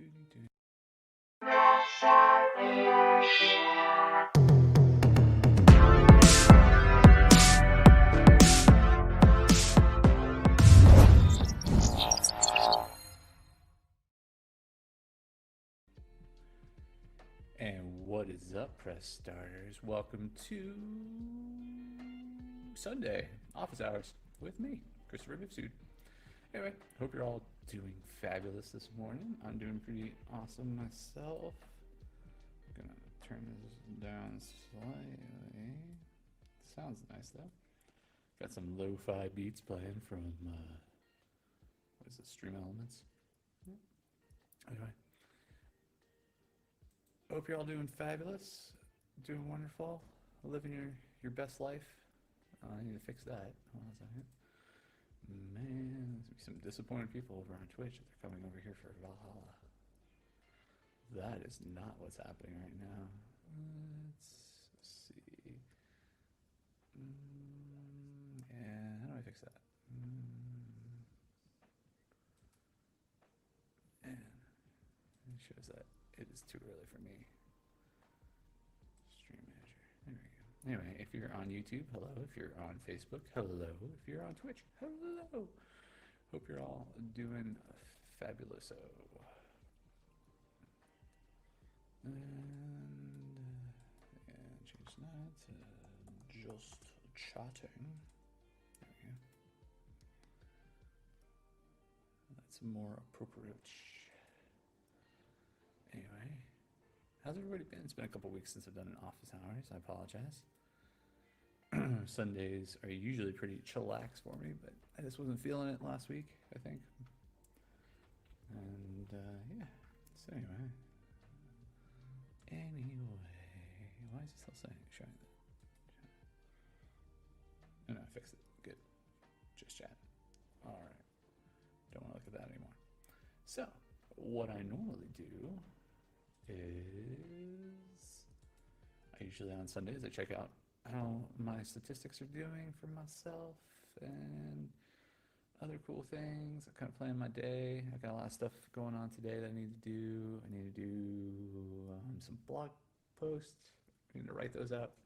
And what is up, press starters? Welcome to Sunday office hours with me, Christopher Mifsud. Anyway, hope you're all doing fabulous this morning. I'm doing pretty awesome myself. I'm gonna turn this down slightly. Sounds nice though. Got some lo-fi beats playing from what is it, Stream Elements. Anyway, hope you're all doing fabulous, doing wonderful, living your best life. I need to fix that. Hold on a second. Man, there's some disappointed people over on Twitch if they're coming over here for Valhalla. That is not what's happening right now. Let's see. And how do I fix that? And it shows that it is too early for me. Stream manager. There we go. Anyway, if you're on YouTube, hello. If you're on Facebook, hello. If you're on Twitch, hello. Hope you're all doing fabuloso. And change that to just chatting. There we go. That's more appropriate. Anyway, how's everybody been? It's been a couple weeks since I've done an office hours. I apologize. Sundays are usually pretty chillax for me, but I just wasn't feeling it last week, I think. And yeah, so anyway, why is it still showing that? No, I fixed it. Good. Just chat. All right. Don't want to look at that anymore. So, what I normally do is I usually on Sundays I check out how my statistics are doing for myself and other cool things. I kind of plan my day. I got a lot of stuff going on today that I need to do. I need to do some blog posts. I need to write those up.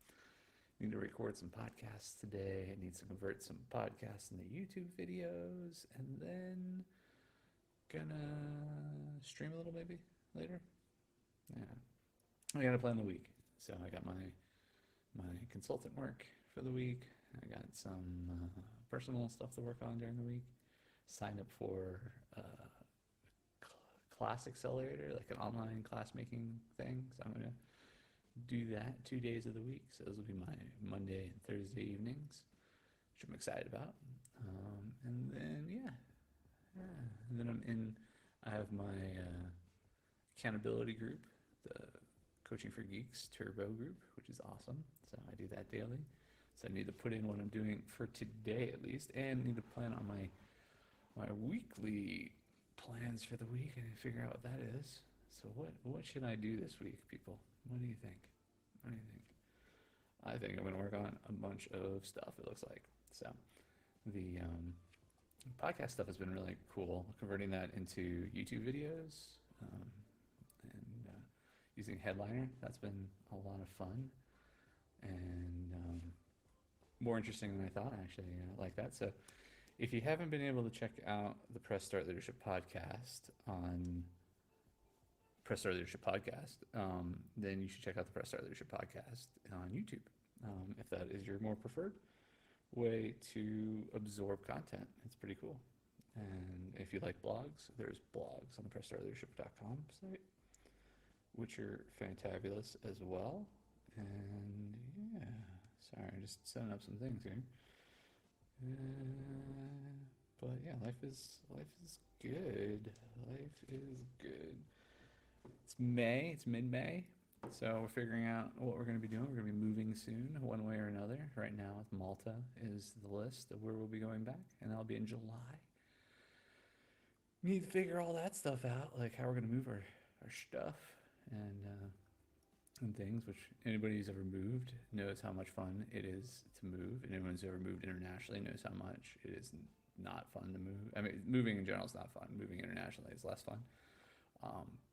I need to record some podcasts today. I need to convert some podcasts into YouTube videos, and then gonna stream a little maybe later. Yeah, I gotta plan the week. So I got my consultant work for the week. I got some personal stuff to work on during the week. Signed up for Class Accelerator, like an online class making thing. So I'm gonna do that 2 days of the week. So those will be my Monday and Thursday evenings, which I'm excited about. And then and then I have my accountability group, the Coaching for Geeks Turbo group, which is awesome. So I do that daily. So I need to put in what I'm doing for today at least, and need to plan on my weekly plans for the week and figure out what that is. So what should I do this week, people? What do you think? I think I'm going to work on a bunch of stuff, it looks like. So the podcast stuff has been really cool, converting that into YouTube videos and using Headliner. That's been a lot of fun and more interesting than I thought. I actually like that. So if you haven't been able to check out the Press Start Leadership podcast on Press Start Leadership podcast, then you should check out the Press Start Leadership podcast on YouTube, if that is your more preferred way to absorb content. It's pretty cool. And if you like blogs, there's blogs on the pressstartleadership.com site, which are fantabulous as well. And yeah, sorry, I'm just setting up some things here. But yeah, life is good. Life is good. It's May. It's mid-May. So we're figuring out what we're going to be doing. We're going to be moving soon, one way or another. Right now, Malta is the list of where we'll be going back, and that'll be in July. We need to figure all that stuff out, like how we're going to move our stuff and things, which anybody who's ever moved knows how much fun it is to move, and anyone who's ever moved internationally knows how much it is not fun to move. I mean, moving in general is not fun. Moving internationally is less fun.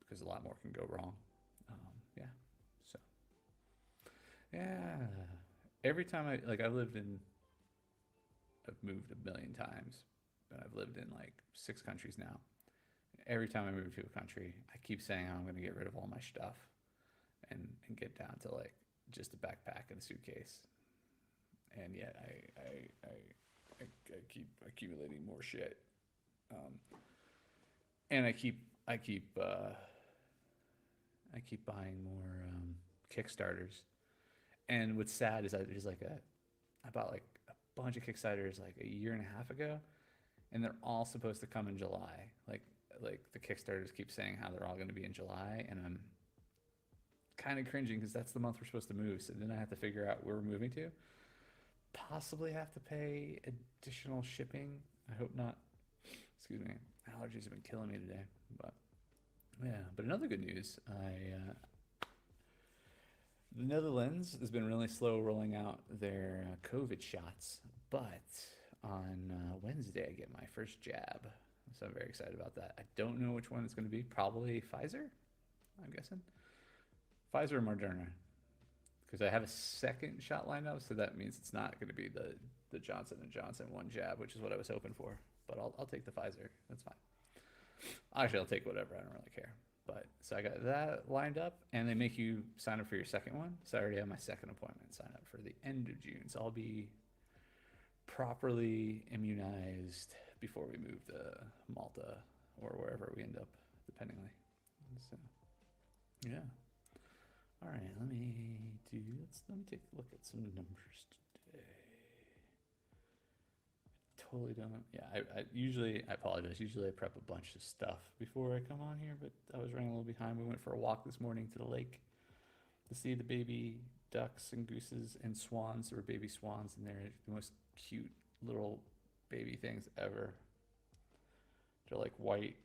because a lot more can go wrong. Yeah. So yeah. Every time I've moved a million times, but I've lived in like 6 countries now. Every time I move to a country, I keep saying I'm going to get rid of all my stuff and get down to like just a backpack and a suitcase. And yet I keep accumulating more shit. Um, and I keep buying more Kickstarters. And what's sad is I bought like a bunch of Kickstarters like a year and a half ago, and they're all supposed to come in July. Like the Kickstarters keep saying how they're all going to be in July, and I'm kind of cringing because that's the month we're supposed to move. So then I have to figure out where we're moving to. Possibly have to pay additional shipping. I hope not. Excuse me. Allergies have been killing me today. But yeah. But another good news, the Netherlands has been really slow rolling out their COVID shots, but on Wednesday I get my first jab, so I'm very excited about that. I don't know which one it's going to be. Probably Pfizer, I'm guessing. Pfizer or Moderna, because I have a second shot lined up, so that means it's not going to be the Johnson & Johnson one jab, which is what I was hoping for. But I'll take the Pfizer. That's fine. Actually, I'll take whatever. I don't really care. But so I got that lined up, and they make you sign up for your second one. So I already have my second appointment signed up for the end of June. So I'll be properly immunized before we move to Malta or wherever we end up, depending. So yeah. All right, let me take a look at some numbers today. Totally don't. Yeah, I apologize. Usually I prep a bunch of stuff before I come on here, but I was running a little behind. We went for a walk this morning to the lake to see the baby ducks and gooses and swans. There were baby swans in there, the most cute little baby things ever. They're like white,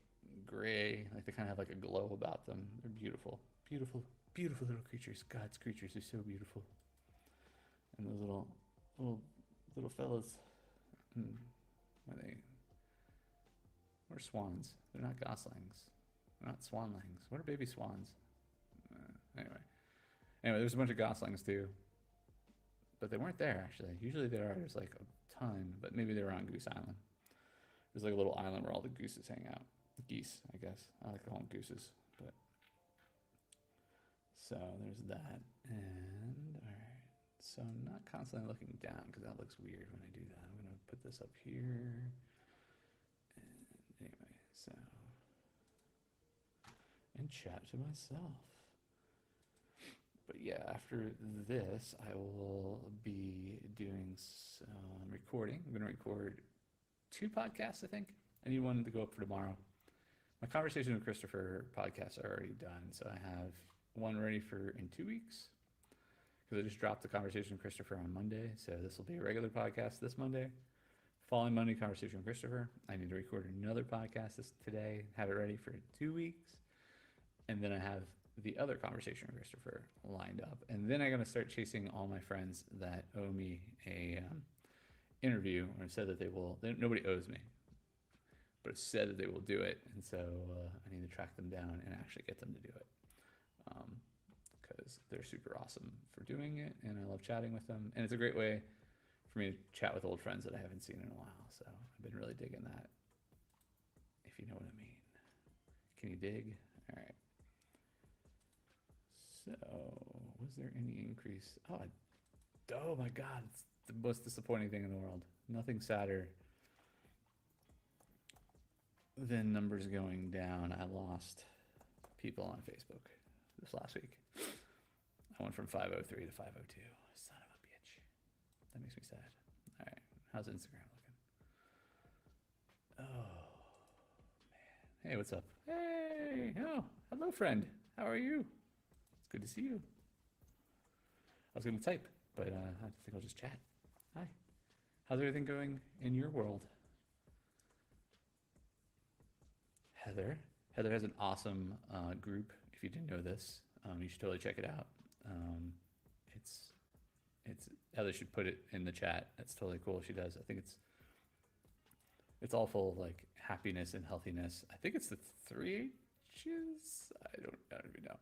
gray, like they kind of have like a glow about them. They're beautiful, beautiful, beautiful little creatures. God's creatures are so beautiful. And those little fellas. What are swans? They're not goslings. They're not swanlings. What are baby swans? Anyway, there's a bunch of goslings too, but they weren't there actually. Usually there are. There's like a ton, but maybe they were on Goose Island. There's like a little island where all the gooses hang out. Geese, I guess. I like to call them gooses, but so there's that. And all right, so I'm not constantly looking down because that looks weird when I do that. I'm gonna put this up here. And anyway, so and chat to myself. But yeah, after this, I will be doing some recording. I'm going to record 2 podcasts, I think. I need one to go up for tomorrow. My Conversation with Christopher podcasts are already done, so I have one ready for in 2 weeks. Because I just dropped the Conversation with Christopher on Monday, so this will be a regular podcast this Monday. Following Monday, Conversation with Christopher. I need to record another podcast today, have it ready for 2 weeks. And then I have the other Conversation with Christopher lined up. And then I'm going to start chasing all my friends that owe me a interview, or said that they will. Nobody owes me, but it said that they will do it. And so I need to track them down and actually get them to do it. Because they're super awesome for doing it, and I love chatting with them. And it's a great way for me to chat with old friends that I haven't seen in a while. So I've been really digging that, if you know what I mean. Can you dig? All right. So, was there any increase? Oh my God, it's the most disappointing thing in the world. Nothing sadder than numbers going down. I lost people on Facebook this last week. I went from 503 to 502. Son of a bitch. That makes me sad. All right, how's Instagram looking? Oh, man. Hey, what's up? Hey, oh, hello, friend. How are you? It's good to see you. I was going to type, but I think I'll just chat. Hi. How's everything going in your world? Heather. Heather has an awesome group. If you didn't know this, you should totally check it out. It's Heather should put it in the chat. That's totally cool. She does. I think it's all full of like happiness and healthiness. I think it's the 3H matches? I don't even know.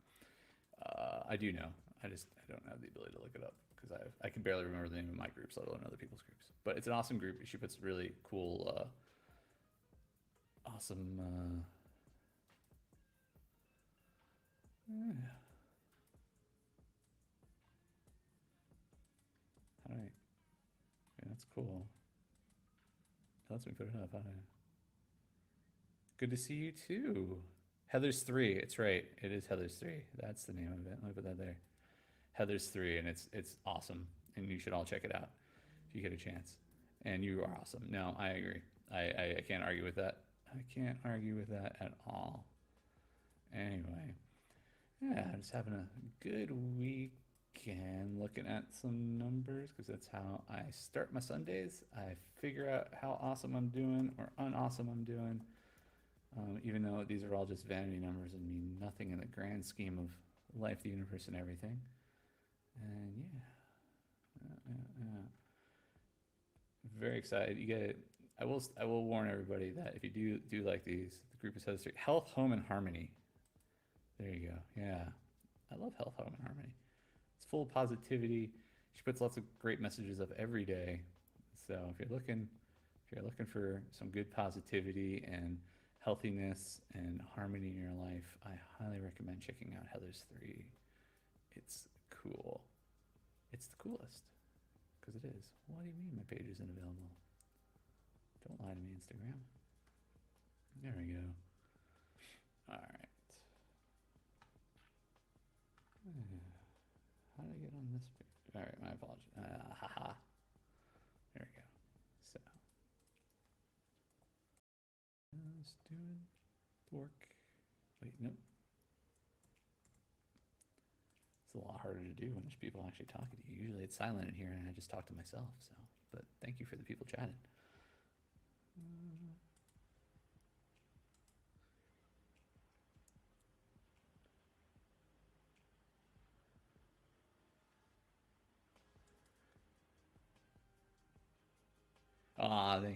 I do know. I don't have the ability to look it up because I can barely remember the name of my groups, let alone other people's groups. But it's an awesome group. She puts really cool, awesome. Yeah. How do I? Yeah, that's cool. It lets me put it up. How do I? Good to see you too. Heather's 3. It's right. It is Heather's 3. That's the name of it. Let me put that there. Heather's 3, and it's awesome, and you should all check it out if you get a chance. And you are awesome. No, I agree. I can't argue with that. I can't argue with that at all. Anyway, yeah, just having a good weekend, looking at some numbers because that's how I start my Sundays. I figure out how awesome I'm doing or unawesome I'm doing, even though these are all just vanity numbers and mean nothing in the grand scheme of life, the universe, and everything. And yeah. Very excited. You get. I will warn everybody that if you do like these, the group is Health, Home, and Harmony. There you go. Yeah, I love Health, Home, and Harmony. It's full of positivity. She puts lots of great messages up every day. So if you're looking for some good positivity and healthiness and harmony in your life, I highly recommend checking out Heather's 3. It's cool. It's the coolest. Because it is. What do you mean my page isn't available? Don't lie to me, Instagram. There we go. All right. How do I get on this page? All right, my apologies. Haha. There we go. So, just doing work. Wait, nope. It's a lot harder to do when there's people actually talking to you. Usually it's silent in here and I just talk to myself. So, but thank you for the people chatting. Thank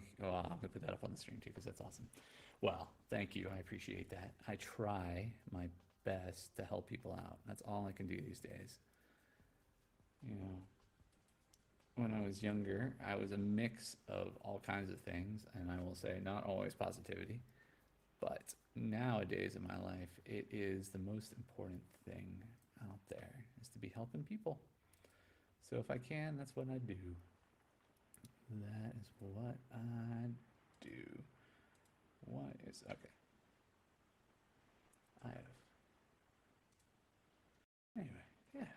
you. Oh, I'm gonna put that up on the stream too because that's awesome. Well, thank you. I appreciate that. I try my best to help people out. That's all I can do these days. You know, when I was younger, I was a mix of all kinds of things, and I will say not always positivity, but nowadays in my life, it is the most important thing out there is to be helping people. So if I can, that's what I do. That is what I do. What is okay? I have anyway. Yeah.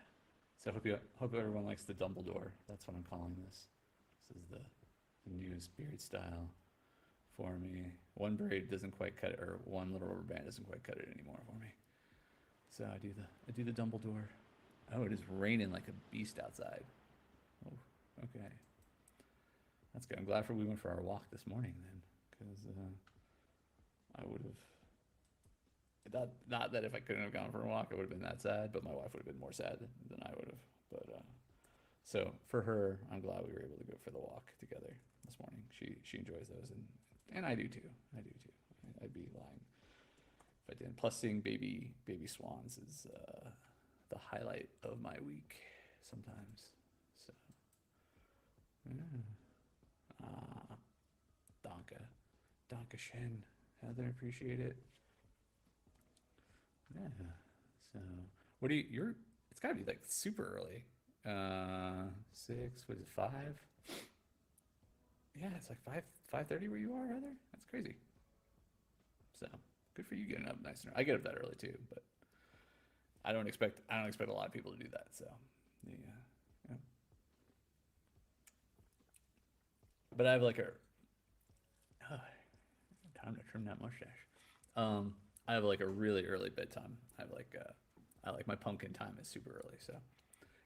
So I hope everyone likes the Dumbledore. That's what I'm calling this. This is the new spirit style for me. One braid doesn't quite cut it, or one little rubber band doesn't quite cut it anymore for me. So I do the Dumbledore. Oh, it is raining like a beast outside. Oh, okay. That's good. I'm glad we went for our walk this morning then, because I would have not that if I couldn't have gone for a walk, I would have been that sad, but my wife would have been more sad than I would have. But so for her, I'm glad we were able to go for the walk together this morning. She enjoys those, and I do too. I'd be lying if I didn't. Plus, seeing baby swans is the highlight of my week sometimes. So yeah. Danke schön. Heather, appreciate it. Yeah. So, what do you're, it's gotta be like super early. 6, what is it, 5? Yeah, it's like 5:30 where you are, Heather? That's crazy. So, good for you getting up nice and early. I get up that early too, but I don't expect a lot of people to do that, so yeah. Yeah. But I have like a oh, time to trim that mustache. I have like a really early bedtime. I like my pumpkin time is super early, so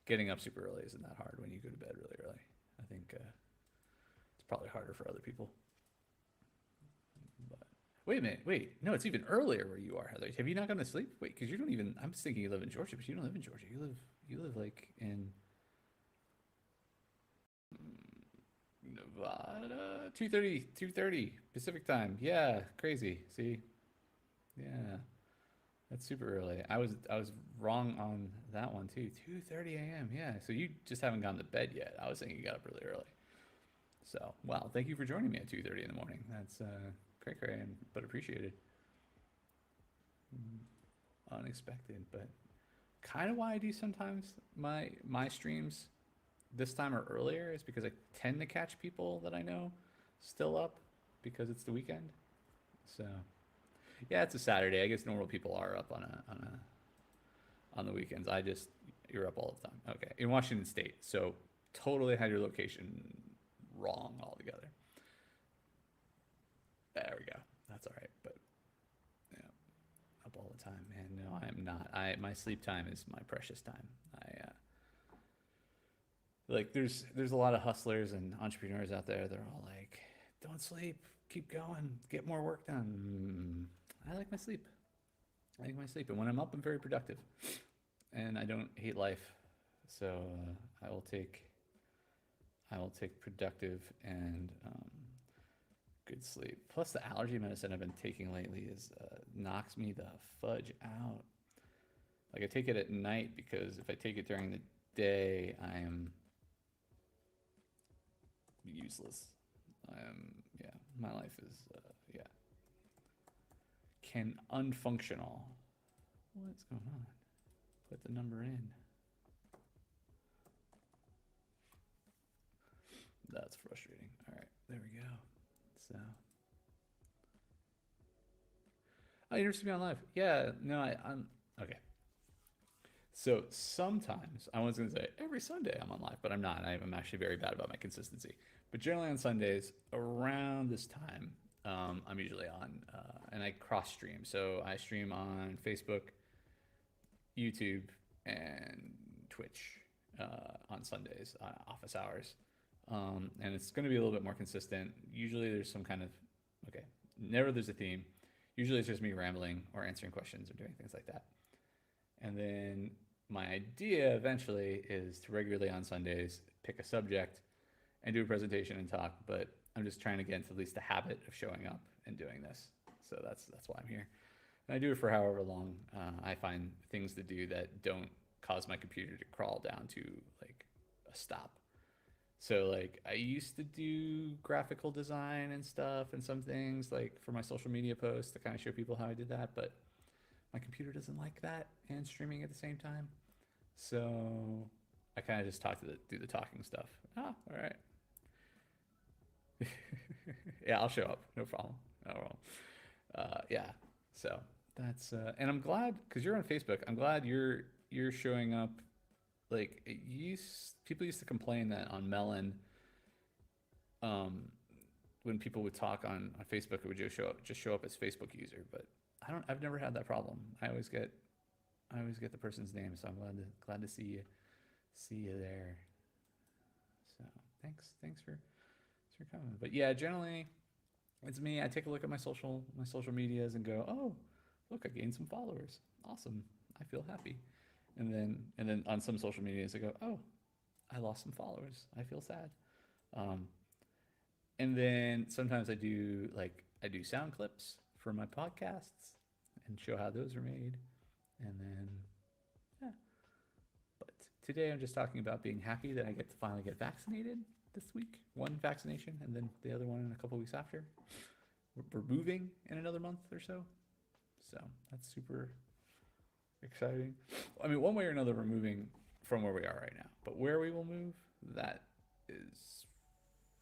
getting up super early isn't that hard when you go to bed really early. I think it's probably harder for other people. But wait a minute, wait, no, it's even earlier where you are, Heather. Have you not gone to sleep? Wait, because you don't even. I'm just thinking you live in Georgia, but you don't live in Georgia. You live like in Nevada. 2:30 Pacific time. Yeah, crazy. See, yeah. That's super early. I was wrong on that one too. 2:30 a.m. Yeah. So you just haven't gone to bed yet. I was thinking you got up really early. So wow, thank you for joining me at 2:30 in the morning. That's cray and but appreciated. Mm, Unexpected, but kind of why I do sometimes my streams this time or earlier is because I tend to catch people that I know still up because it's the weekend. So yeah, it's a Saturday. I guess normal people are up on the weekends. You're up all the time. Okay, in Washington State, so totally had your location wrong altogether. There we go. That's all right, but yeah, up all the time, man. No, I am not. I my sleep time is my precious time. I like there's a lot of hustlers and entrepreneurs out there. They're all like, don't sleep, keep going, get more work done. I like my sleep. I like my sleep, and when I'm up, I'm very productive, and I don't hate life. So I will take productive and good sleep. Plus, the allergy medicine I've been taking lately is knocks me the fudge out. Like I take it at night because if I take it during the day, I am useless. I am yeah. My life is yeah. Can unfunctional. What's going on? Put the number in. That's frustrating. All right, there we go. So, oh, you're just be on live. Yeah, no, I'm okay. So sometimes I was going to say every Sunday I'm on live, but I'm not. I'm actually very bad about my consistency. But generally on Sundays around this time, I'm usually on, and I cross stream. So I stream on Facebook, YouTube, and Twitch on Sundays, office hours. And it's going to be a little bit more consistent. Usually there's some kind of, okay, never there's a theme. Usually it's just me rambling or answering questions or doing things like that. And then my idea eventually is to regularly on Sundays pick a subject and do a presentation and talk, but I'm just trying to get into at least the habit of showing up and doing this. So that's why I'm here. And I do it for however long I find things to do that don't cause my computer to crawl down to like a stop. So like I used to do graphical design and stuff and some things like for my social media posts to kind of show people how I did that, but my computer doesn't like that and streaming at the same time. So I kind of just do the talking stuff. Ah, all right. Yeah, I'll show up. No problem. No problem. Yeah. So and I'm glad because you're on Facebook. I'm glad you're showing up. Like people used to complain that on Melon, um, when people would talk on Facebook, it would just show up as Facebook user. But I've never had that problem. I always get the person's name, so I'm glad to see you there. So thanks for coming. But yeah, generally it's me. I take a look at my social medias and go, oh, look, I gained some followers. Awesome. I feel happy. And then on some social medias I go, oh, I lost some followers. I feel sad. Um, and then sometimes I do sound clips for my podcasts and show how those are made. And then yeah. But today I'm just talking about being happy that I get to finally get vaccinated this week. One vaccination and then the other one in a couple weeks after. We're moving in another month or so. So that's super exciting. I mean, one way or another, we're moving from where we are right now. But where we will move, that is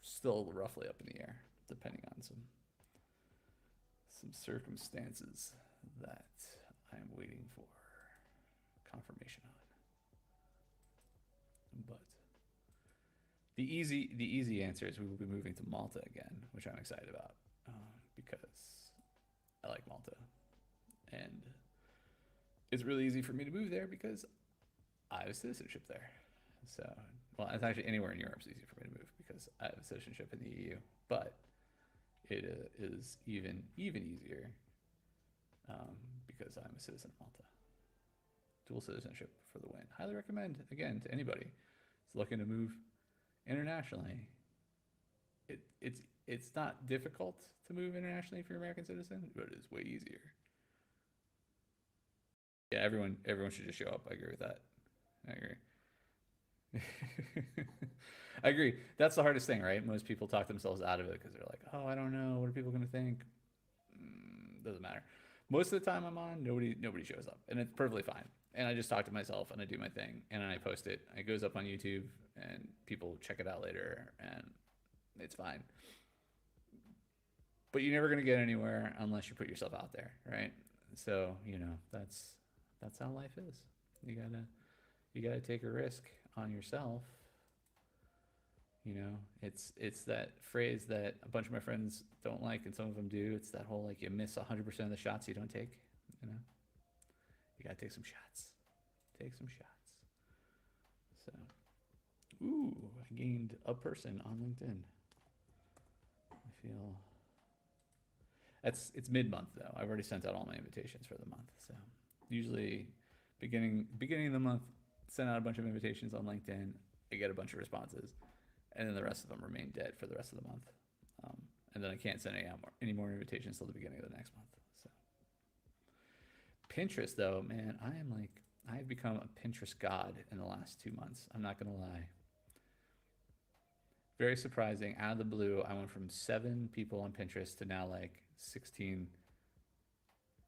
still roughly up in the air, depending on some circumstances that I'm waiting for confirmation on. But the easy answer is we will be moving to Malta again, which I'm excited about because I like Malta, and it's really easy for me to move there because I have citizenship there. So, well, it's actually anywhere in Europe is easy for me to move because I have citizenship in the EU. But it is even easier because I'm a citizen of Malta. Dual citizenship for the win. Highly recommend again to anybody who's looking to move internationally. It's not difficult to move internationally if you're an American citizen, but it is way easier. Yeah, everyone should just show up. I agree with that. I agree. I agree. That's the hardest thing, right? Most people talk themselves out of it because they're like, "Oh, I don't know. What are people going to think?" Doesn't matter. Most of the time I'm on, nobody shows up, and it's perfectly fine. And I just talk to myself and I do my thing, and then I post it. It goes up on YouTube, and people check it out later, and it's fine. But you're never going to get anywhere unless you put yourself out there, right? So that's how life is. You gotta you gotta take a risk on yourself. It's that phrase that a bunch of my friends don't like, and some of them do. It's that whole like you miss 100% of the shots you don't take. You know, you gotta take some shots. Take some shots. So, ooh, I gained a person on LinkedIn. I feel it's mid-month though. I've already sent out all my invitations for the month. So usually beginning of the month, send out a bunch of invitations on LinkedIn. I get a bunch of responses, and then the rest of them remain dead for the rest of the month. And then I can't send any more invitations till the beginning of the next month. So Pinterest though, man, I've become a Pinterest god in the last 2 months. I'm not gonna lie. Very surprising. Out of the blue, I went from 7 people on Pinterest to now like 16.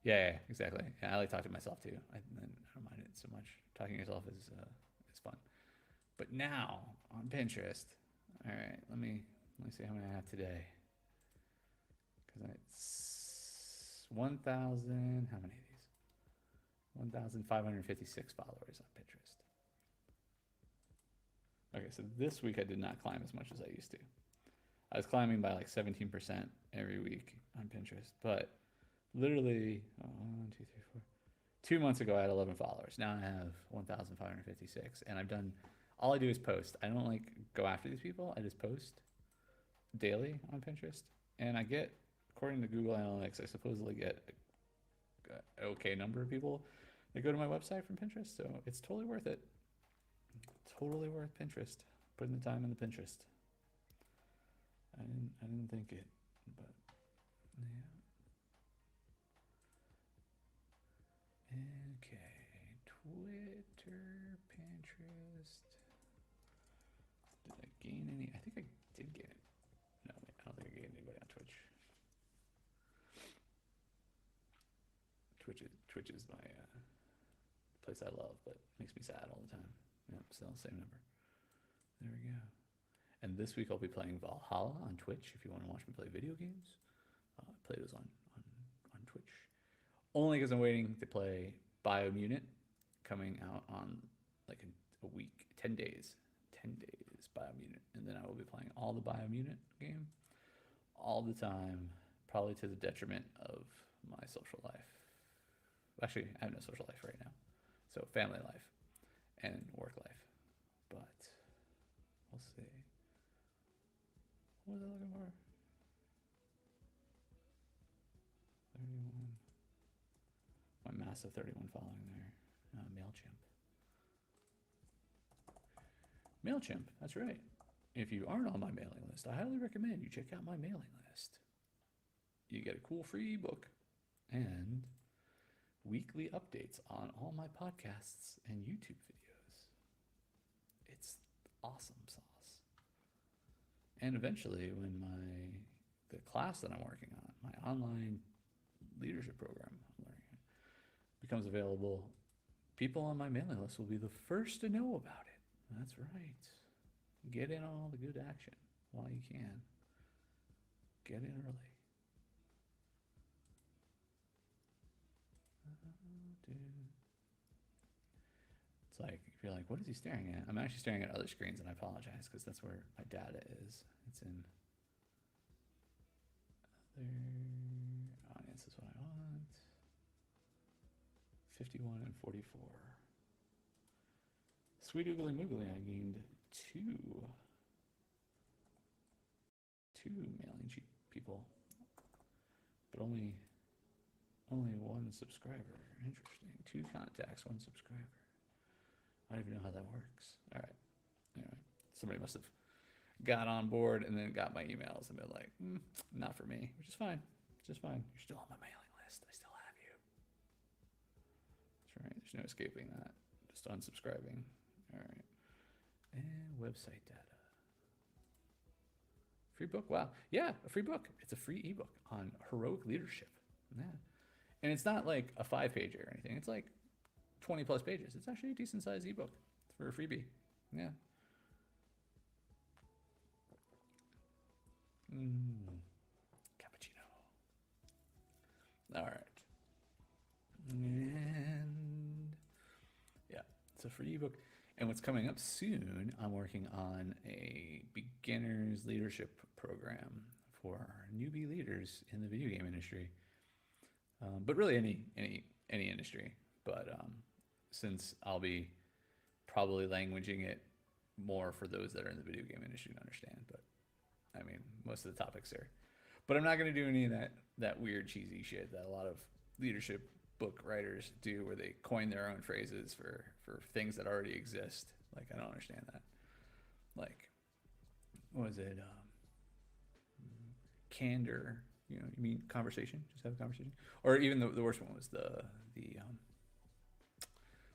Yeah, exactly. Yeah, I like talking to myself too. I don't mind it so much. Talking to yourself is fun. But now on Pinterest, all right, let me see how many I have today. Because it's 1,000. How many of these? 1,556 followers on Pinterest. Okay, so this week I did not climb as much as I used to. I was climbing by like 17% every week on Pinterest, but literally 2 months ago I had 11 followers. Now I have 1,556, and all I do is post. I don't like go after these people. I just post daily on Pinterest, and I get, according to Google Analytics, I supposedly get an okay number of people that go to my website from Pinterest. So it's totally worth it. Totally worth Pinterest. Putting the time in the Pinterest. I didn't think it, but yeah. Okay, Twitter, Pinterest. Did I gain any? I think I did gain it. No, I don't think I gained anybody on Twitch. Twitch is my place I love, but makes me sad all the time. Yep, still the same number. There we go. And this week I'll be playing Valhalla on Twitch. If you want to watch me play video games, play those on Twitch. Only because I'm waiting to play Biomunit, coming out on like a week, 10 days. 10 days Biomunit. And then I will be playing all the Biomunit game all the time, probably to the detriment of my social life. Actually, I have no social life right now. So family life and work life. But we'll see. What was I looking for? 31. My massive 31 following there. MailChimp, that's right. If you aren't on my mailing list, I highly recommend you check out my mailing list. You get a cool free ebook and weekly updates on all my podcasts and YouTube videos. It's awesome sauce. And eventually, when the class that I'm working on, my online leadership program I'm learning, becomes available, people on my mailing list will be the first to know about it. That's right. Get in on all the good action while you can. Get in early. It's like, if you're like, what is he staring at? I'm actually staring at other screens, and I apologize because that's where my data is. It's in other audience is what I want. 51 and 44. Sweet oogly moogly, I gained two mailing people, but only one subscriber. Interesting. 2 contacts, 1 subscriber. I don't even know how that works. All right. Anyway, somebody must have got on board and then got my emails and been like, not for me, which is fine. Just fine. You're still on my mailing list. I still have you. That's right. There's no escaping that. Just unsubscribing. All right. And website data. Free book. Wow. Yeah, a free book. It's a free ebook on heroic leadership. Yeah. And it's not like a 5-pager or anything. It's like 20 plus pages. It's actually a decent sized ebook for a freebie. Yeah. Cappuccino. All right. And yeah, it's a free ebook. And what's coming up soon, I'm working on a beginner's leadership program for newbie leaders in the video game industry. But really any industry. But since I'll be probably languaging it more for those that are in the video game industry to understand. But I mean, most of the topics are. But I'm not going to do any of that weird cheesy shit that a lot of leadership book writers do, where they coin their own phrases for things that already exist. Like, I don't understand that. Like, what was it? Candor. You mean conversation? Just have a conversation. Or even the worst one was the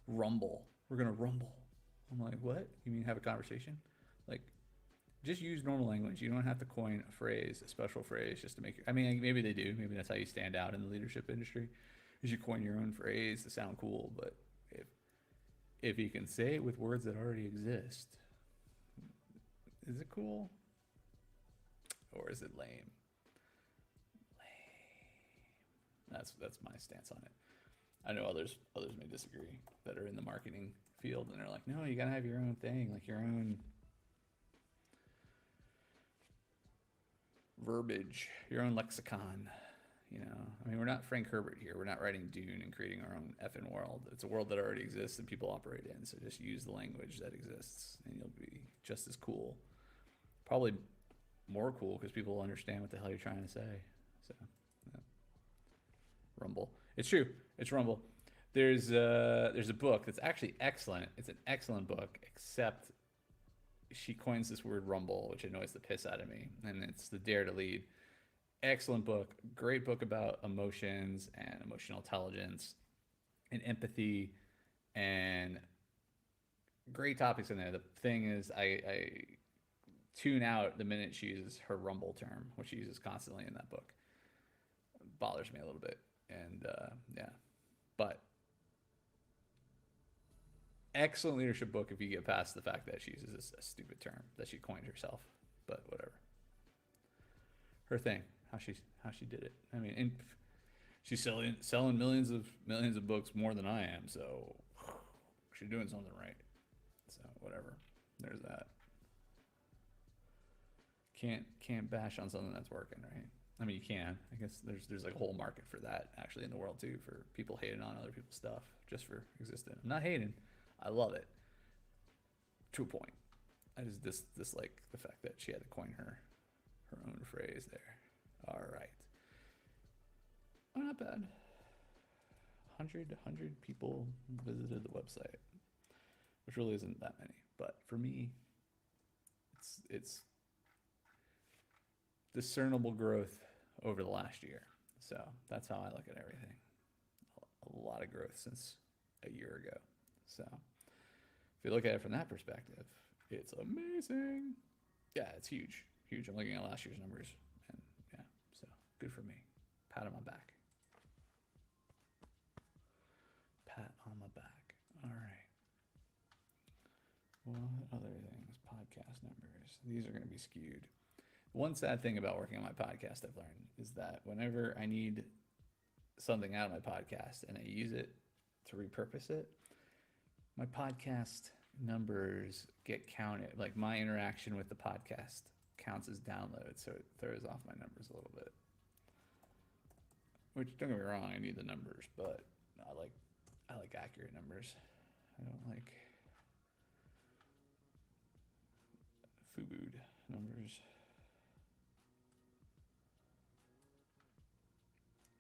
rumble. We're gonna rumble. I'm like, what? You mean have a conversation? Like, just use normal language. You don't have to coin a phrase, a special phrase, just to make it. I mean, maybe they do. Maybe that's how you stand out in the leadership industry. Is you coin your own phrase to sound cool. But if you can say it with words that already exist, is it cool? Or is it lame? That's my stance on it. I know others may disagree that are in the marketing field, and they're like, no, you gotta have your own thing, like your own verbiage, your own lexicon. I mean, we're not Frank Herbert here. We're not writing Dune and creating our own effing world. It's a world that already exists and people operate in. So just use the language that exists, and you'll be just as cool. Probably more cool because people will understand what the hell you're trying to say. So. Yeah. Rumble. It's true. It's Rumble. There's a book that's actually excellent. It's an excellent book, except she coins this word rumble, which annoys the piss out of me. And it's The Dare to Lead. Excellent book. Great book about emotions and emotional intelligence and empathy, and great topics in there. The thing is, I tune out the minute she uses her rumble term, which she uses constantly in that book. It bothers me a little bit. And yeah, but excellent leadership book if you get past the fact that she uses a stupid term that she coined herself. But whatever, her thing, how she did it. I mean, and she's selling millions of books more than I am, so she's doing something right. So whatever, there's that. Can't bash on something that's working, right? I mean, you can. I guess there's like a whole market for that actually in the world too, for people hating on other people's stuff just for existing. I'm not hating. I love it to a point. I just dislike the fact that she had to coin her own phrase there. All right. Oh, not bad. 100 people visited the website, which really isn't that many. But for me, it's discernible growth over the last year. So that's how I look at everything. A lot of growth since a year ago. So if you look at it from that perspective, it's amazing. Yeah, it's huge. Huge. I'm looking at last year's numbers, and yeah, so good for me. Pat on my back. Pat on my back. All right. What other things? Podcast numbers. These are going to be skewed. One sad thing about working on my podcast I've learned is that whenever I need something out of my podcast and I use it to repurpose it, my podcast numbers get counted. Like, my interaction with the podcast counts as downloads, so it throws off my numbers a little bit. Which, don't get me wrong, I need the numbers, but I like accurate numbers. I don't like FUBU'd numbers.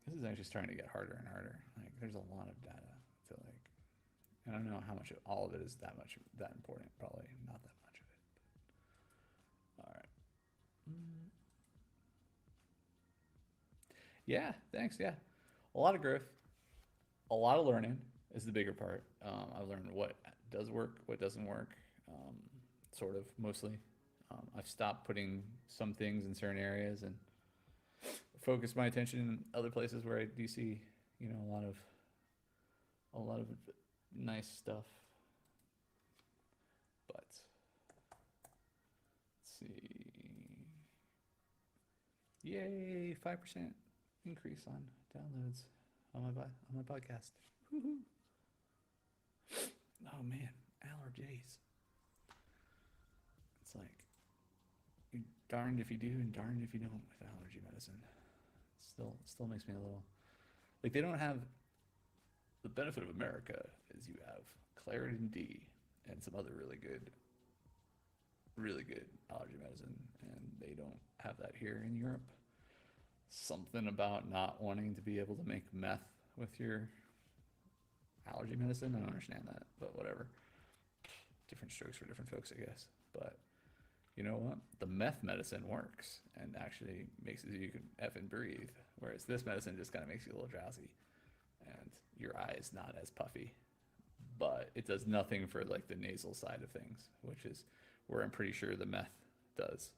This is actually starting to get harder and harder. Like, there's a lot of data to like, I don't know how much of all of it is that important. Probably not that much of it. But. All right. Yeah, thanks. Yeah, a lot of growth, a lot of learning, is the bigger part. I've learned what does work, what doesn't work, um, sort of mostly. I've stopped putting some things in certain areas and focus my attention in other places where I do see, a lot of nice stuff. But let's see. Yay, 5% increase on downloads on my podcast. Woo-hoo. Oh man, allergies. It's like you're darned if you do and darned if you don't with allergy medicine. Still makes me a little like they don't have the benefit of America is you have Claritin D and some other really good allergy medicine, and they don't have that here in Europe. Something about not wanting to be able to make meth with your allergy medicine. I don't understand that, but whatever. Different strokes for different folks, I guess. But you know what? The meth medicine works and actually makes it so you can effing breathe, whereas this medicine just kind of makes you a little drowsy and your eyes not as puffy. But it does nothing for like the nasal side of things, which is where I'm pretty sure the meth does.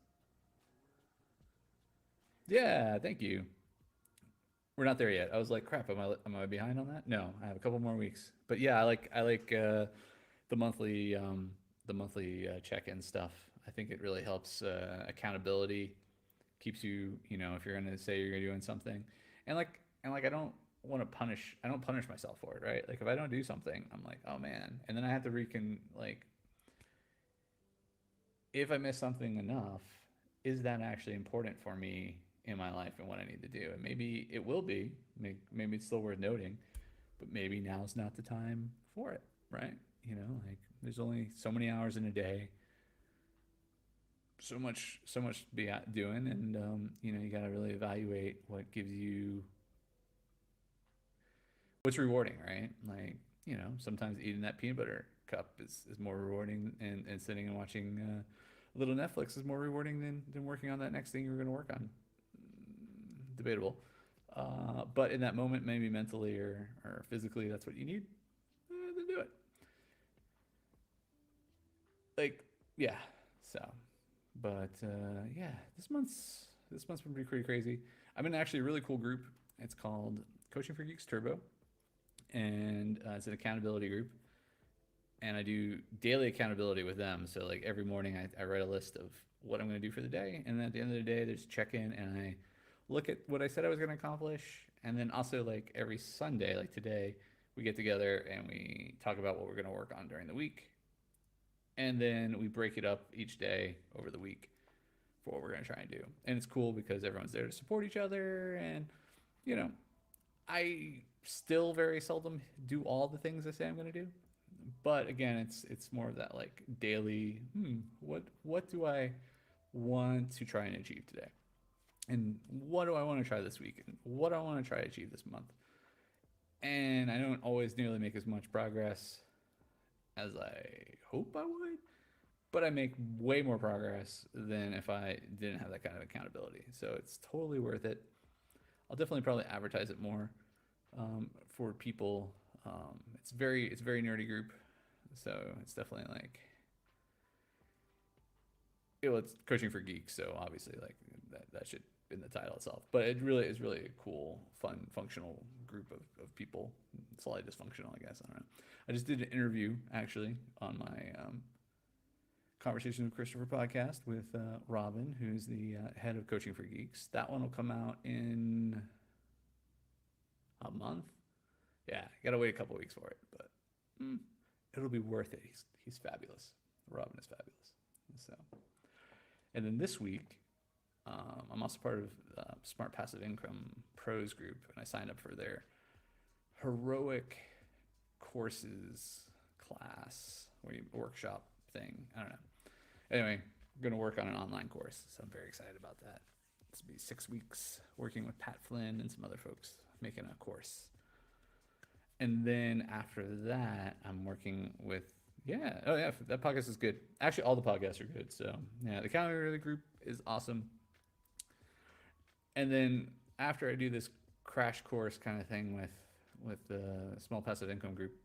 Yeah, thank you. We're not there yet. I was like, crap, am I behind on that? No, I have a couple more weeks. But yeah, I like the monthly check-in stuff. I think it really helps accountability, keeps you, if you're gonna say you're doing something, and like I don't punish myself for it, right? Like if I don't do something, I'm like, oh man, and then I have to like if I miss something enough, is that actually important for me in my life and what I need to do? And maybe it will be. Maybe it's still worth noting, but maybe now's not the time for it, right? Like there's only so many hours in a day, so much to be doing, and you got to really evaluate what gives you what's rewarding, right? Like sometimes eating that peanut butter cup is more rewarding, and sitting and watching a little Netflix is more rewarding than working on that next thing you're going to work on. Debatable. But in that moment, maybe mentally or physically, that's what you need. Then do it. Like, yeah. So, but yeah, this month's been pretty crazy. I'm in actually a really cool group. It's called Coaching for Geeks Turbo, and it's an accountability group. And I do daily accountability with them. So like every morning, I write a list of what I'm going to do for the day, and then at the end of the day, there's check in, and I look at what I said I was going to accomplish, and then also like every Sunday, like today, we get together and we talk about what we're going to work on during the week, and then we break it up each day over the week for what we're going to try and do. And it's cool because everyone's there to support each other, and you know, I still very seldom do all the things I say I'm going to do, but again, it's more of that like daily. What do I want to try and achieve today? And what do I want to try this week? And what do I want to try to achieve this month? And I don't always nearly make as much progress as I hope I would, but I make way more progress than if I didn't have that kind of accountability. So it's totally worth it. I'll definitely probably advertise it more for people. It's very nerdy group, so it's definitely like it's coaching for geeks. So obviously like that should in the title itself. But it really is really a cool, fun, functional group of people. Slightly dysfunctional, I guess. I don't know. I just did an interview actually on my Conversation with Christopher podcast with Robin, who's the head of Coaching for Geeks. That one will come out in a month. Yeah, gotta wait a couple weeks for it, but it'll be worth it. He's fabulous. Robin is fabulous. So, and then this week, I'm also part of Smart Passive Income Pros group, and I signed up for their heroic courses class workshop thing. I don't know. Anyway, I'm going to work on an online course, so I'm very excited about that. This will be 6 weeks working with Pat Flynn and some other folks making a course. And then after that, I'm working with, that podcast is good. Actually, all the podcasts are good. So, yeah, the accountability group is awesome. And then after I do this crash course kind of thing with the small passive income group,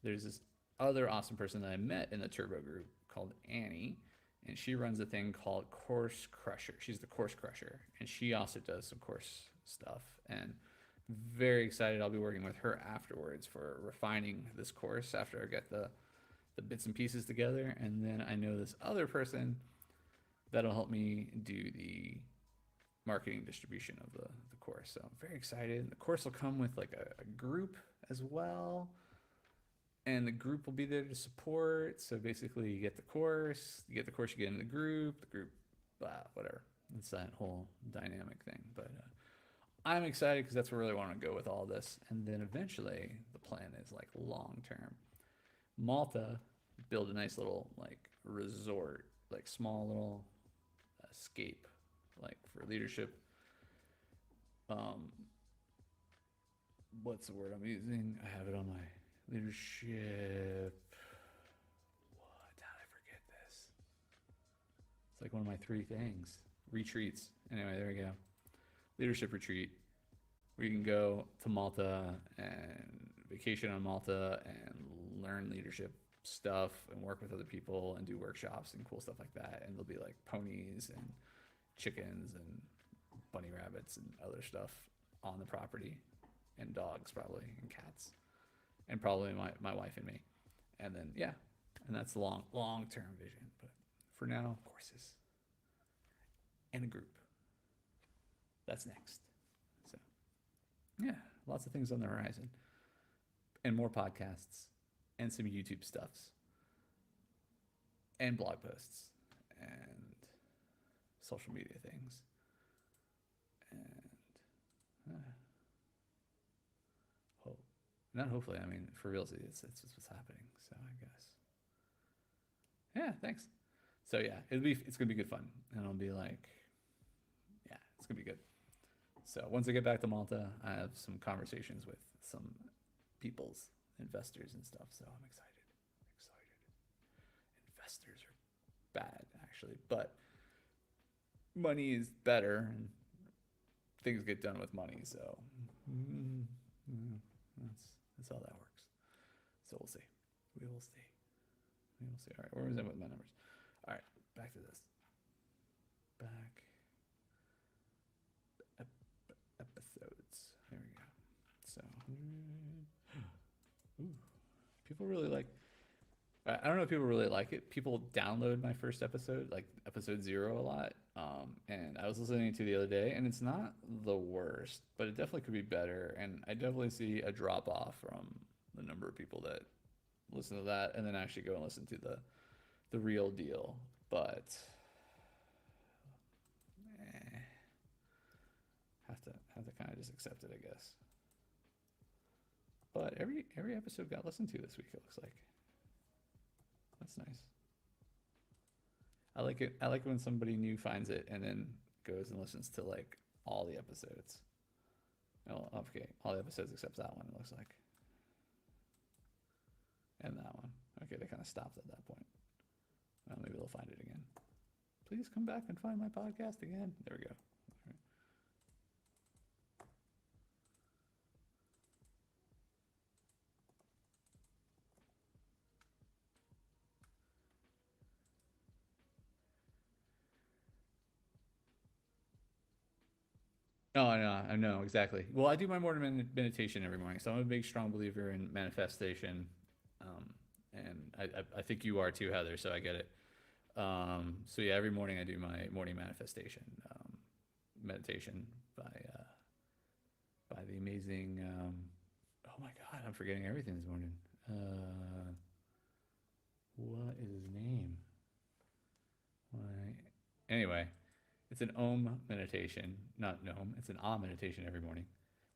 there's this other awesome person that I met in the turbo group called Annie, and she runs a thing called Course Crusher. She's the Course Crusher, and she also does some course stuff. And very excited. I'll be working with her afterwards for refining this course after I get the bits and pieces together. And then I know this other person that'll help me do the marketing distribution of the course. So I'm very excited. The course will come with like a group as well. And the group will be there to support. So basically you get the course, you get in the group, blah, whatever. It's that whole dynamic thing. But I'm excited because that's where I really want to go with all this. And then eventually the plan is like long term. Malta, build a nice little like resort, like small little escape, like for leadership. What's the word I'm using? I have it on my leadership. What? How did I forget this? It's like one of my 3 things. Retreats. Anyway, there we go. Leadership retreat where you can go to Malta and vacation on Malta and learn leadership stuff and work with other people and do workshops and cool stuff like that. And there'll be like ponies and chickens and bunny rabbits and other stuff on the property, and dogs probably, and cats, and probably my wife and me. And then yeah, and that's the long term vision. But for now, courses and a group. That's next. So yeah, lots of things on the horizon, and more podcasts, and some YouTube stuffs, and blog posts, and social media things, and hope. Not hopefully. I mean, for real, it's just what's happening. So I guess. Yeah. Thanks. So yeah, it's gonna be good fun, and I'll be like, yeah, it's gonna be good. So once I get back to Malta, I have some conversations with some people's investors and stuff. So I'm excited. Investors are bad, actually, but money is better, and things get done with money. So that's how that works. So we'll see. We will see. All right, where was I with my numbers? All right, back to this. Episodes. There we go. So, people really like. I don't know if people really like it. People download my first episode, like episode 0, a lot. And I was listening to the other day, and it's not the worst, but it definitely could be better. And I definitely see a drop off from the number of people that listen to that and then actually go and listen to the real deal. But have to kind of just accept it, I guess. But every episode got listened to this week, it looks like. That's nice. I like it. I like when somebody new finds it and then goes and listens to like all the episodes. Oh, okay, all the episodes except that one, it looks like. And that one. Okay, they kind of stopped at that point. Well, maybe they'll find it again. Please come back and find my podcast again. There we go. Oh, I know exactly. Well, I do my morning meditation every morning, so I'm a big, strong believer in manifestation, and I think you are too, Heather. So I get it. So yeah, every morning I do my morning manifestation meditation by the amazing. Oh my God, I'm forgetting everything this morning. What is his name? Why? Anyway. It's an Om meditation, not Om. It's an Om meditation every morning.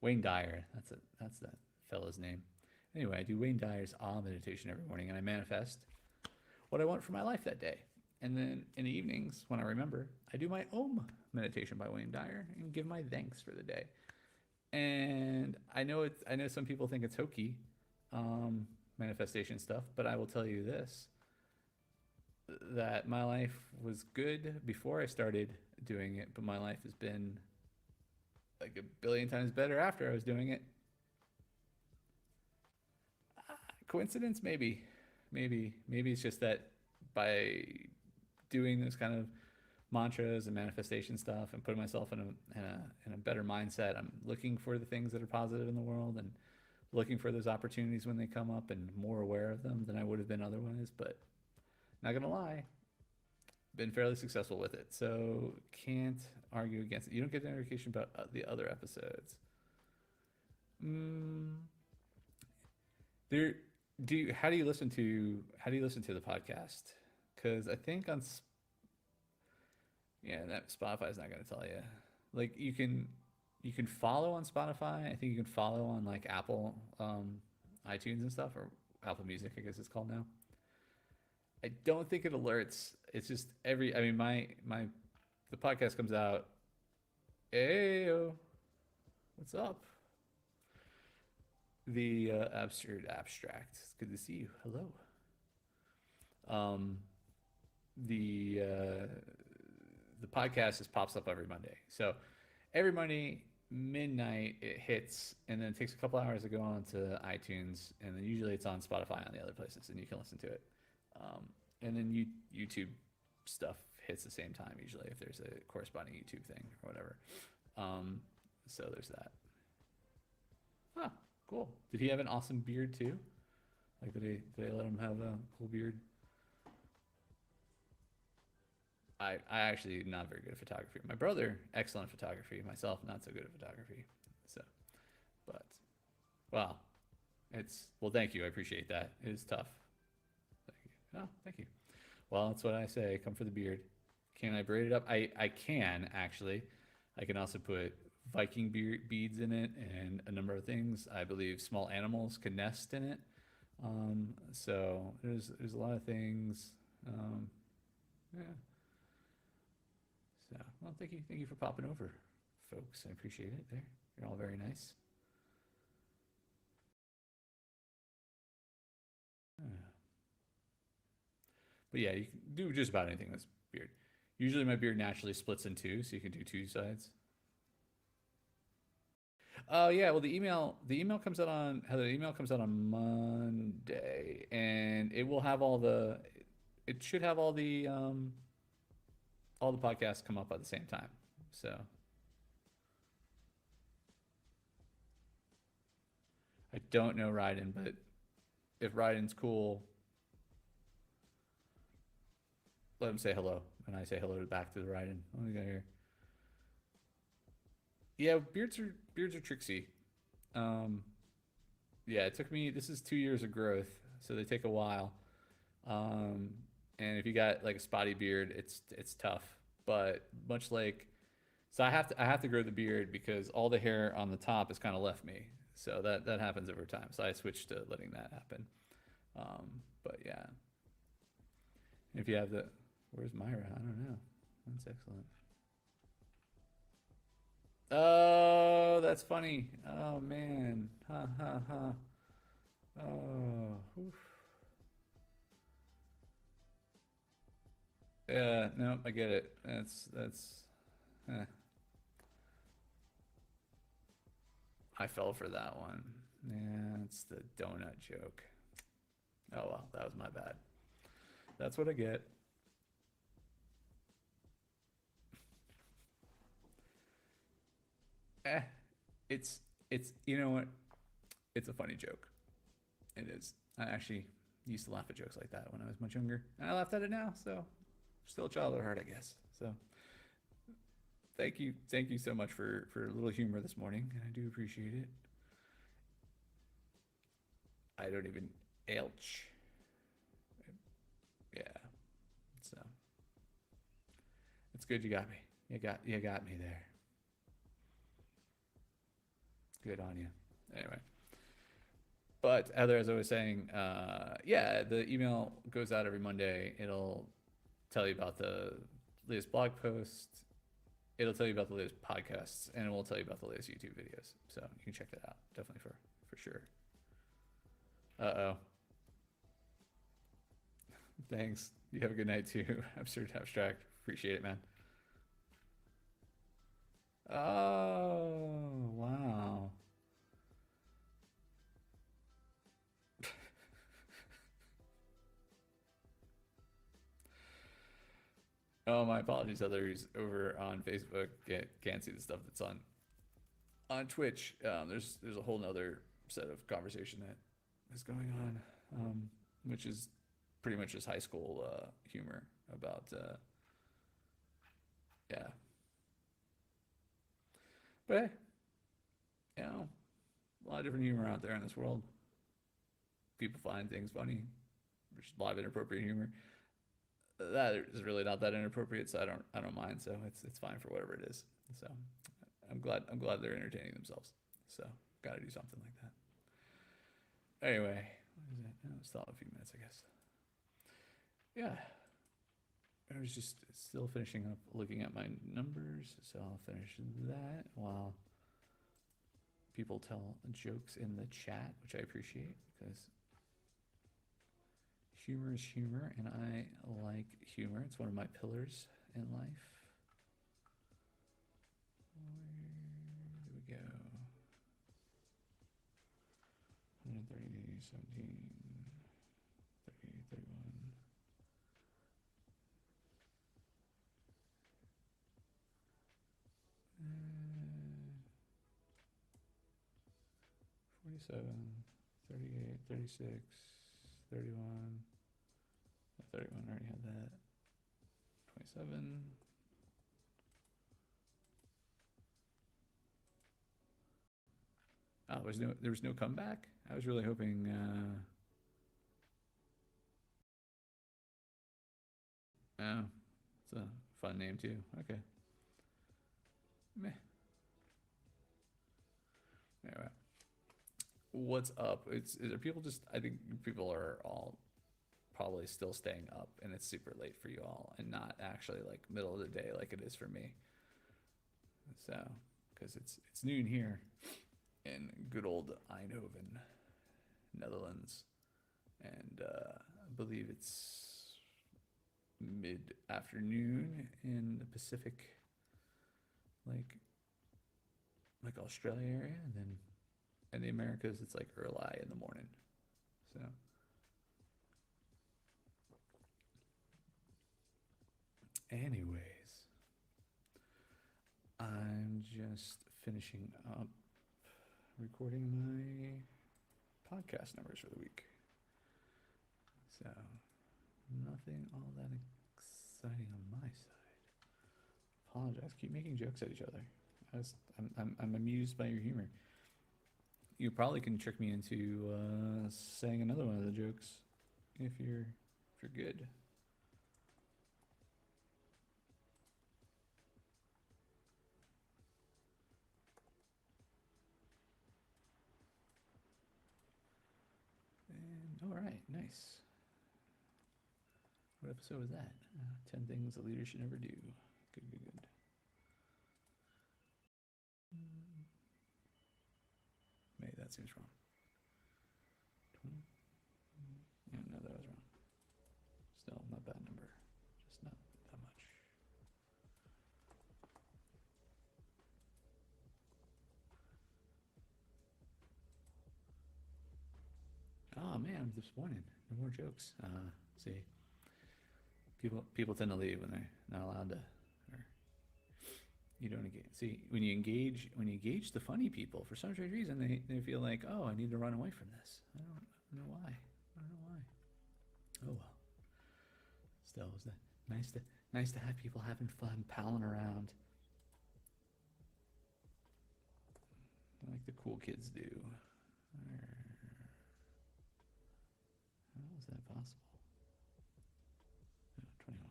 Wayne Dyer, that's that fella's name. Anyway, I do Wayne Dyer's Om meditation every morning, and I manifest what I want for my life that day. And then in the evenings, when I remember, I do my Om meditation by Wayne Dyer and give my thanks for the day. And I know some people think it's hokey, manifestation stuff, but I will tell you this: that my life was good before I started doing it, but my life has been like a billion times better after I was doing it. Coincidence? Maybe it's just that by doing this kind of mantras and manifestation stuff and putting myself in a better mindset, I'm looking for the things that are positive in the world and looking for those opportunities when they come up and more aware of them than I would have been otherwise. But not gonna lie, been fairly successful with it, so can't argue against it. You don't get a notification about the other episodes. Mm, there, do you, how do you listen to the podcast? Because I think on yeah, that Spotify's not gonna tell you. Like you can follow on Spotify. I think you can follow on like Apple, iTunes and stuff, or Apple Music, I guess it's called now. I don't think it alerts. It's just I mean, the podcast comes out. Hey, what's up? The absurd abstract. It's good to see you. Hello. Um, the the podcast just pops up every Monday. So every Monday midnight it hits, and then it takes a couple hours to go on to iTunes, and then usually it's on Spotify on the other places, and you can listen to it. And then YouTube stuff hits the same time usually if there's a corresponding YouTube thing or whatever. So there's that. Huh, cool. Did he have an awesome beard too? Like did they let him have a cool beard? I actually not very good at photography. My brother, excellent photography. Myself, not so good at photography. So, but, well, well, thank you. I appreciate that. It is tough. Thank you. Oh, thank you. Well, that's what I say. Come for the beard. Can I braid it up? I can, actually. I can also put Viking beads in it and a number of things. I believe small animals can nest in it. So there's a lot of things. Yeah. So, well, thank you for popping over, folks. I appreciate it. There, you're all very nice. Yeah. But yeah, you can do just about anything with beard. Usually, my beard naturally splits in two, so you can do two sides. Oh yeah, well the email comes out on Heather. The email comes out on Monday, and it will have it should have all the podcasts come up at the same time. So I don't know Ryden, but if Ryden's cool, let him say hello, and I say hello back to the Ryden. What do we got here? Yeah, beards are tricksy. Um, yeah, it took me. This is 2 years of growth, so they take a while. Um, and if you got like a spotty beard, it's tough. But much like, so I have to grow the beard because all the hair on the top is kind of left me. So that happens over time. So I switched to letting that happen. But yeah, if you have where's Myra? I don't know. That's excellent. Oh, that's funny. Oh man. Ha ha ha. Oh. Oof. Yeah, no, I get it. That's eh. I fell for that one. Yeah, it's the donut joke. Oh well, that was my bad. That's what I get. Eh, it's you know what? It's a funny joke. It is. I actually used to laugh at jokes like that when I was much younger. And I laughed at it now, so still a child at heart, I guess. So thank you so much for a little humor this morning. I do appreciate it. I don't even Elch. Yeah. So it's good you got me. You got me there. Good on you. Anyway. But Heather, as I was saying, yeah, the email goes out every Monday. It'll tell you about the latest blog post. It'll tell you about the latest podcasts, and it will tell you about the latest YouTube videos. So you can check that out, definitely for sure. Uh oh. Thanks. You have a good night too. Absurd abstract. Appreciate it, man. Oh wow. Oh, my apologies, others over on Facebook can't see the stuff that's on Twitch. There's a whole nother set of conversation that is going on, which is pretty much just high school humor about yeah. But hey, a lot of different humor out there in this world. People find things funny. There's a lot of inappropriate humor. That is really not that inappropriate, so I don't mind. So it's fine for whatever it is. So I'm glad they're entertaining themselves. So got to do something like that. Anyway, what is it? Oh, still have a few minutes, I guess. Yeah, I was just still finishing up looking at my numbers, so I'll finish that while people tell jokes in the chat, which I appreciate because humor is humor, and I like humor. It's one of my pillars in life. Where do we go? 130, 17, 30, 31. 47, 38, 36, 31. 31, already had that. 27. Oh, there was no comeback? I was really hoping, oh, it's a fun name too. Okay. Meh. Anyway. What's up? Are people just, I think people are all probably still staying up and it's super late for you all and not actually like middle of the day like it is for me. So, because it's noon here in good old Eindhoven, Netherlands, and I believe it's mid-afternoon in the Pacific, like Australia area, and then in the Americas it's like early in the morning. So, anyways, I'm just finishing up recording my podcast numbers for the week. So, nothing all that exciting on my side. Apologize. Keep making jokes at each other. I'm amused by your humor. You probably can trick me into saying another one of the jokes if you're good. And all right, nice. What episode was that? 10 things a leader should never do. Good. Maybe that seems wrong. 20? Yeah, no, that was wrong. Still not bad number. Just not that much. Oh man, I'm disappointed. No more jokes. See, people tend to leave when they're not allowed to, or you don't engage. See, when you engage the funny people, for some strange reason, they feel like, oh, I need to run away from this. I don't know why. I don't know why. Oh well. Still, was that nice to have people having fun, palling around, like the cool kids do. How is that possible? Oh, 21.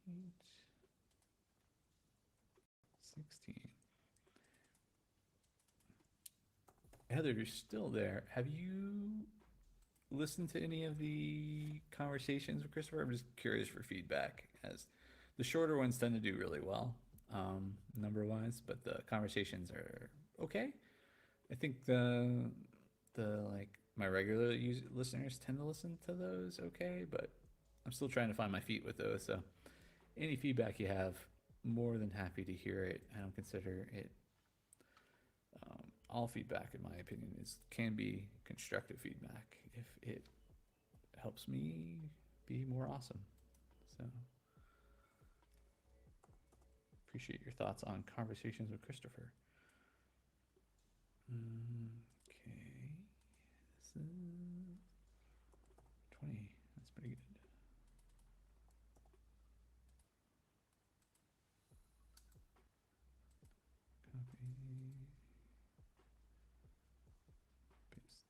28. 16. Heather, you're still there. Have you listened to any of the conversations with Christopher? I'm just curious for feedback, as the shorter ones tend to do really well, number wise, but the conversations are okay. I think the like my regular listeners tend to listen to those okay, but I'm still trying to find my feet with those. So any feedback you have, more than happy to hear it. I don't consider it all feedback, in my opinion, can be constructive feedback if it helps me be more awesome. So appreciate your thoughts on Conversations with Christopher. Okay, this is 20. That's pretty good. Copy. Paste.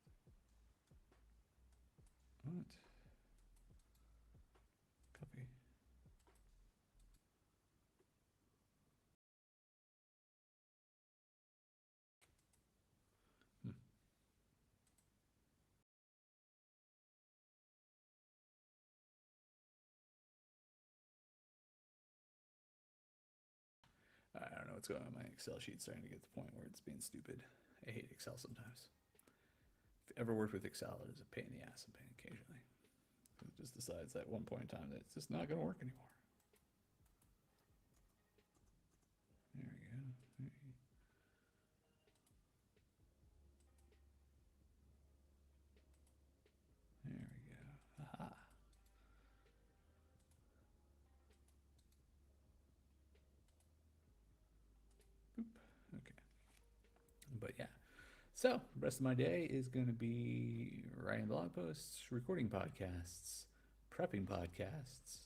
What? Copy. I don't know what's going on. My Excel sheet's starting to get to the point where it's being stupid. I hate Excel sometimes. If you ever worked with Excel, it is a pain in the ass occasionally. It just decides at one point in time that it's just not going to work anymore. There we go. There we go. Aha. Boop. Okay. But yeah. So, the rest of my day is going to be writing blog posts, recording podcasts, prepping podcasts,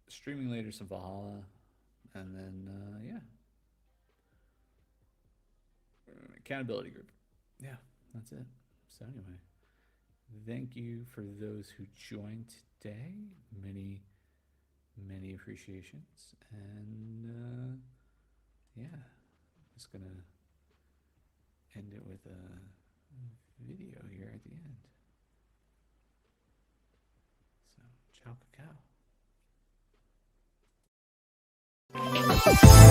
streaming later some Valhalla, and then, yeah. Accountability group. Yeah, that's it. So, anyway, thank you for those who joined today. Many, many appreciations. And, yeah, I'm just going to end it with a video here at the end. So, ciao, cacao.